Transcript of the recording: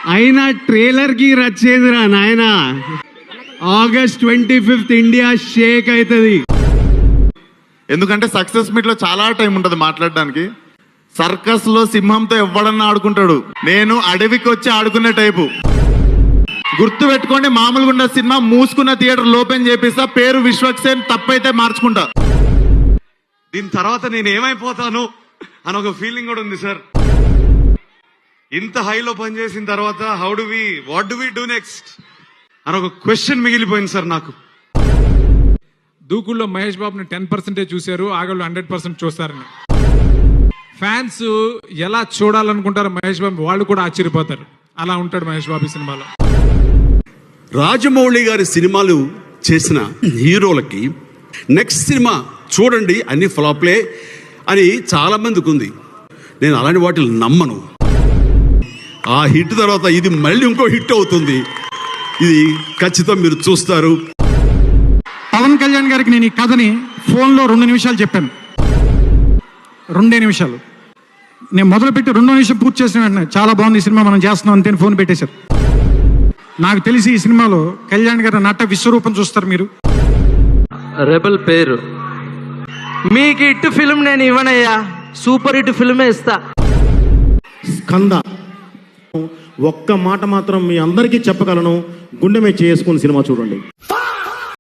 అయినా ట్రైలర్ కి రచ్చేదిరా నాయన. ఆగస్ట్ 25 ఇండియా షేక్ అవుతుంది. ఎందుకంటే సక్సెస్ మీట్ లో చాలా టైం ఉంటది మాట్లాడడానికి. సర్కస్ లో సింహంతో ఎవ్వడన్నా ఆడుకుంటాడు, నేను అడవికి వచ్చి ఆడుకునే టైపు. గుర్తు పెట్టుకోండి, మామూలుగా ఉన్న సినిమా మూసుకున్న థియేటర్ ఓపెన్ చేపిస్తా, పేరు విశ్వక్సేన్, తప్పైతే మార్చుకుంటా. దీని తర్వాత నేను ఏమైపోతాను అని ఒక ఫీలింగ్ కూడా ఉంది సార్. ఇంత హైలో పనిచేసిన తర్వాత what do we do next అని ఒక క్వశ్చన్ మిగిలిపోయింది సార్ నాకు. దూకుల్లో మహేష్ బాబుని 10% చూశారు, ఆగళ్ళు 100% చూస్తారని. ఫ్యాన్స్ ఎలా చూడాలనుకుంటారో మహేష్ బాబు వాళ్ళు కూడా ఆశ్చర్యపోతారు. అలా ఉంటాడు మహేష్ బాబు ఈ సినిమాలో. రాజమౌళి గారి సినిమాలు చేసిన హీరోలకి నెక్స్ట్ సినిమా చూడండి అన్ని ఫ్లాప్లే అని చాలా మందికి ఉంది. నేను అలాంటి వాటిని నమ్మను. ఆ హిట్ తర్వాత ఇది మళ్ళీ ఇంకో హిట్ అవుతుంది, ఇది ఖచ్చితంగా మీరు చూస్తారు. పవన్ కళ్యాణ్ గారికి నేను ఈ కథని ఫోన్లో 2 నిమిషాలు చెప్పాను. 2 నిమిషాలు నేను మొదలుపెట్టి 2 నిమిషం పూర్తి చేసిన వెంటనే చాలా బాగుంది ఈ సినిమా, మనం చేస్తున్నాం అంతే ఫోన్ పెట్టేశారు. నాకు తెలిసి ఈ సినిమాలో కళ్యాణ్ గారి నట విశ్వరూపం చూస్తారు మీరు. రెబల్ పేరు మీకు హిట్ ఫిల్మ్ నేను ఇవ్వనయ్యా, సూపర్ హిట్ ఫిల్మే ఇస్తా. స్కంద ఒక్క మాట మాత్రం మీ అందరికీ చెప్పగలను, గుండె మీద చేసుకుని సినిమా చూడండి.